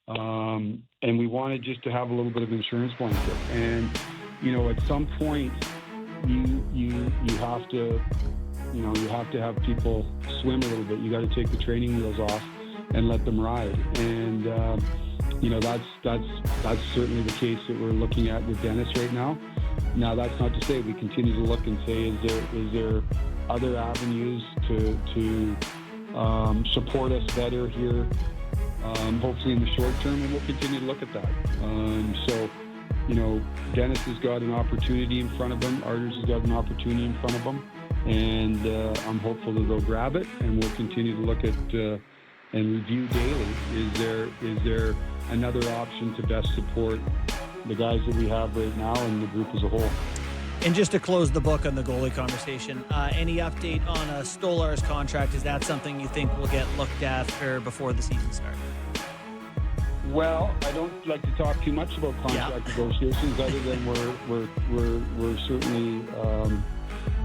And we wanted just to have a little bit of insurance blanket. And, at some point, you have to, you have to have people swim a little bit. You got to take the training wheels off and let them ride. And, that's certainly the case that we're looking at with Dennis right now. Now, that's not to say we continue to look and say, is there other avenues to support us better here, hopefully in the short term, and we'll continue to look at that. Dennis has got an opportunity in front of him. Arturs has got an opportunity in front of him, and I'm hopeful that they'll grab it, and we'll continue to look at and review daily. Is there another option to best support the guys that we have right now and the group as a whole? And just to close the book on the goalie conversation, any update on Stolar's contract? Is that something you think will get looked at before the season starts? Well, I don't like to talk too much about contract negotiations, other than we're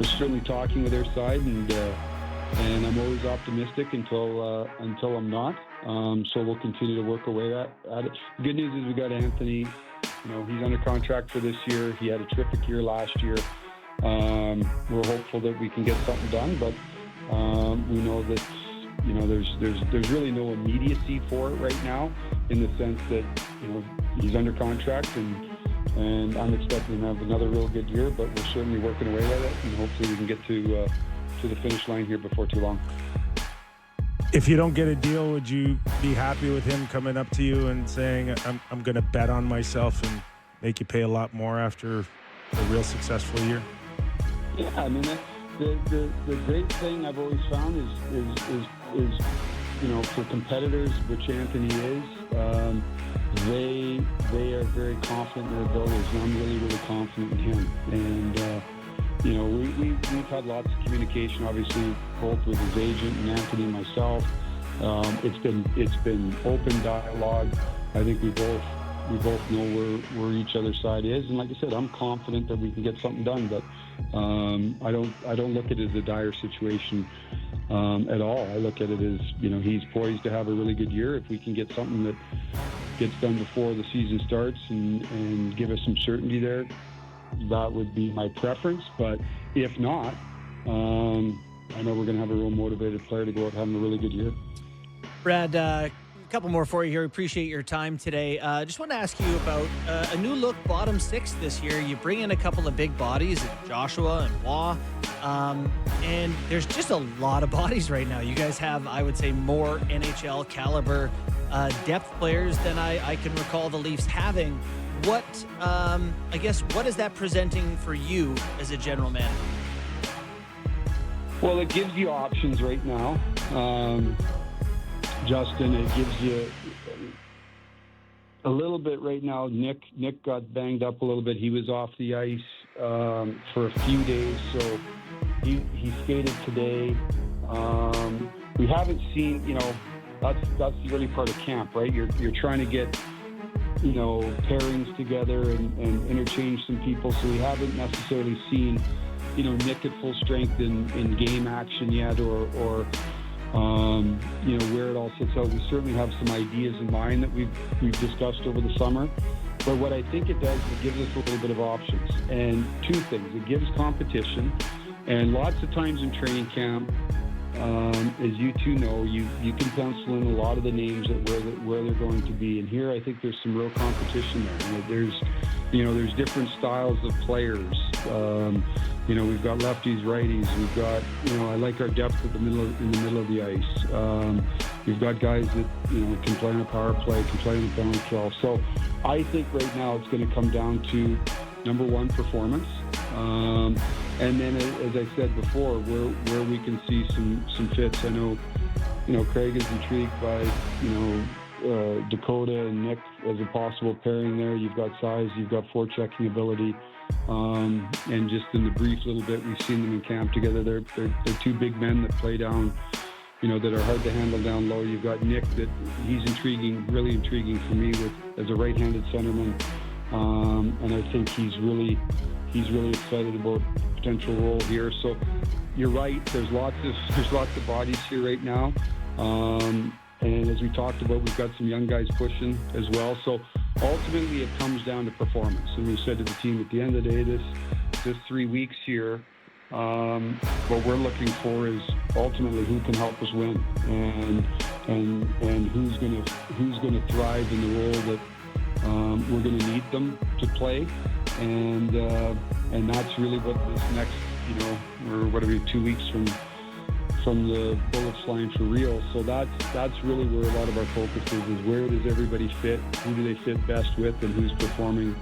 certainly talking with their side, and I'm always optimistic until I'm not. So we'll continue to work away at it. The good news is we got Anthony. He's under contract for this year. He had a terrific year last year. We're hopeful that we can get something done, but we know that there's really no immediacy for it right now, in the sense that he's under contract, and I'm expecting him to have another real good year. But we're certainly working away at it, and hopefully we can get to the finish line here before too long. If you don't get a deal, would you be happy with him coming up to you and saying, I'm going to bet on myself and make you pay a lot more after a real successful year? Yeah, I mean, the great thing I've always found is for competitors, which Anthony is, they are very confident in their abilities, and I'm really, really confident in him. And we've had lots of communication, obviously, both with his agent and Anthony and myself. It's been open dialogue. I think we both know where each other's side is, and like I said, I'm confident that we can get something done. But I don't look at it as a dire situation at all. I look at it as he's poised to have a really good year. If we can get something that gets done before the season starts and give us some certainty there, that would be my preference. But if not, I know we're going to have a real motivated player to go out having a really good year. Brad, a couple more for you here. Appreciate your time today. Just want to ask you about a new look bottom six this year. You bring in a couple of big bodies, Joshua and Waugh, and there's just a lot of bodies right now. You guys have, I would say, more NHL caliber depth players than I can recall the Leafs having. What is that presenting for you as a general manager? Well, it gives you options right now, Justin. It gives you a little bit right now. Nick got banged up a little bit. He was off the ice for a few days, so he skated today. We haven't seen, that's the early part of camp, right? You're trying to get pairings together and interchange some people. So we haven't necessarily seen, Nick at full strength in game action yet, or where it all sits out. We certainly have some ideas in mind that we've discussed over the summer. But what I think it does is it gives us a little bit of options. And two things. It gives competition. And lots of times in training camp, as you two know, you can pencil in a lot of the names at where they're going to be. And here I think there's some real competition there. There's different styles of players. We've got lefties, righties. We've got, I like our depth in the middle of the ice. We've got guys that, can play on a power play, can play on the penalty kill. So I think right now it's going to come down to, number one, performance. And then, as I said before, where we can see some fits. I know, Craig is intrigued by, Dakota and Nick as a possible pairing there. You've got size, you've got forechecking ability. And just in the brief little bit we've seen them in camp together, they're two big men that play down, that are hard to handle down low. You've got Nick that he's intriguing, really intriguing for me as a right-handed centerman. And I think he's really excited about potential role here. So you're right. There's lots of bodies here right now, And as we talked about, we've got some young guys pushing as well. So ultimately, it comes down to performance. And we said to the team, at the end of the day, this 3 weeks here, what we're looking for is ultimately who can help us win, and who's going to thrive in the role that we're going to need them to play, and that's really what this next, we're what are we 2 weeks from the bullets flying for real. So that's really where a lot of our focus is where does everybody fit, who do they fit best with, and who's performing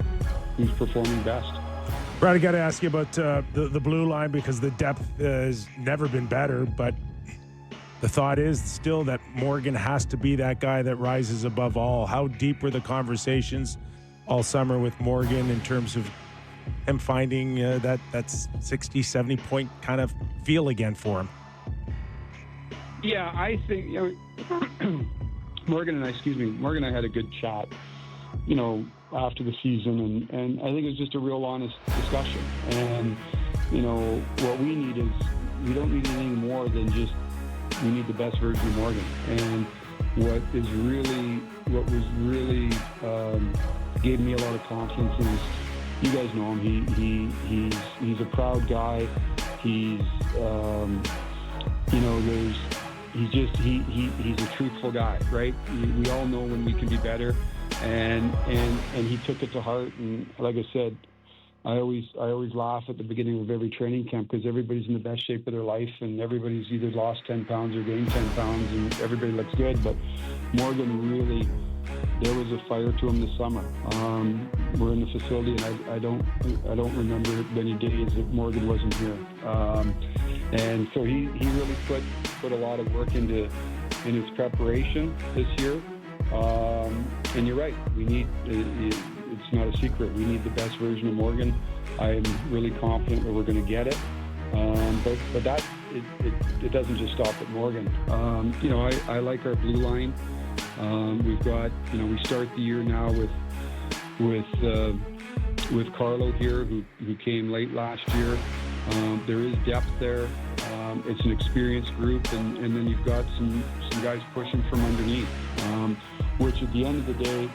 best. Brad, I got to ask you about the blue line, because the depth has never been better, but the thought is still that Morgan has to be that guy that rises above all. How deep were the conversations all summer with Morgan in terms of him finding that 60, 70 point kind of feel again for him? Yeah, I think Morgan and I had a good chat, after the season, and I think it was just a real honest discussion. And what we need is, we don't need anything more than just, we need the best version of Morgan. And what was really gave me a lot of confidence is, you guys know him. He's a proud guy. He's he's a truthful guy, right? We all know when we can be better, and he took it to heart. And like I said, I always laugh at the beginning of every training camp, because everybody's in the best shape of their life, and everybody's either lost 10 pounds or gained 10 pounds, and everybody looks good. But Morgan really, there was a fire to him this summer. We're in the facility, and I don't remember many days that Morgan wasn't here. And so he really put a lot of work in his preparation this year. And you're right, we need, it's not a secret, we need the best version of Morgan. I'm really confident that we're going to get it. But that, it doesn't just stop at Morgan. I like our blue line. We've got, we start the year now with Carlo here, who came late last year. There is depth there. It's an experienced group, and then you've got some guys pushing from underneath, which at the end of the day,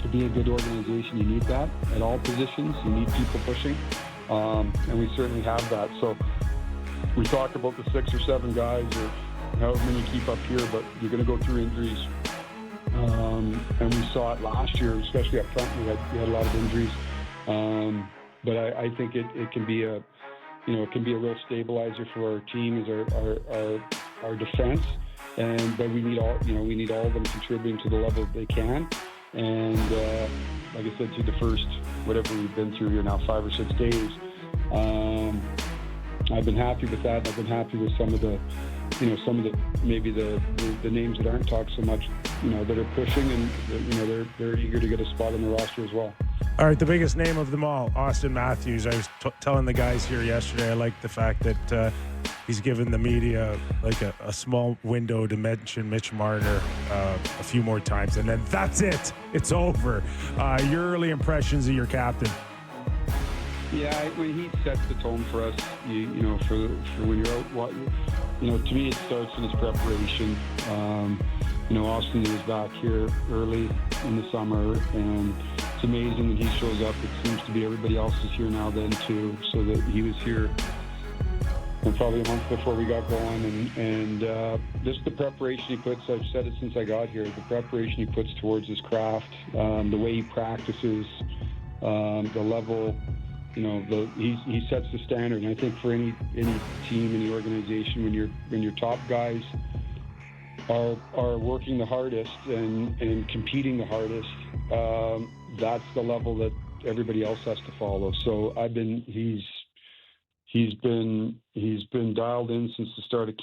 to be a good organization, you need that at all positions. You need people pushing, and we certainly have that. So we talked about the 6 or 7 guys, or however many keep up here, but you're going to go through injuries. And we saw it last year, especially up front. We had a lot of injuries. But I think it can be a real stabilizer for our team, as our defense. But we need all of them contributing to the level that they can. And like I said, through the first, whatever we've been through here now, 5 or 6 days, I've been happy with that. I've been happy with some of the maybe the names that aren't talked so much, that are pushing, and they're eager to get a spot on the roster as well. All right, the biggest name of them all, Austin Matthews. I was telling the guys here yesterday, I like the fact that he's given the media like a small window to mention Mitch Marner a few more times, and then that's it. It's over. Your early impressions of your captain. Yeah, when he sets the tone for us, for when you're out, to me it starts in his preparation. Austin was back here early in the summer, and it's amazing when he shows up. It seems to be everybody else is here now then too, so that he was here probably a month before we got going, and just the preparation he puts, I've said it since I got here, the preparation he puts towards his craft, the way he practices, the level, he sets the standard. And I think for any team, any organization, when your top guys are working the hardest and competing the hardest, that's the level that everybody else has to follow. So he's been dialed in since the start of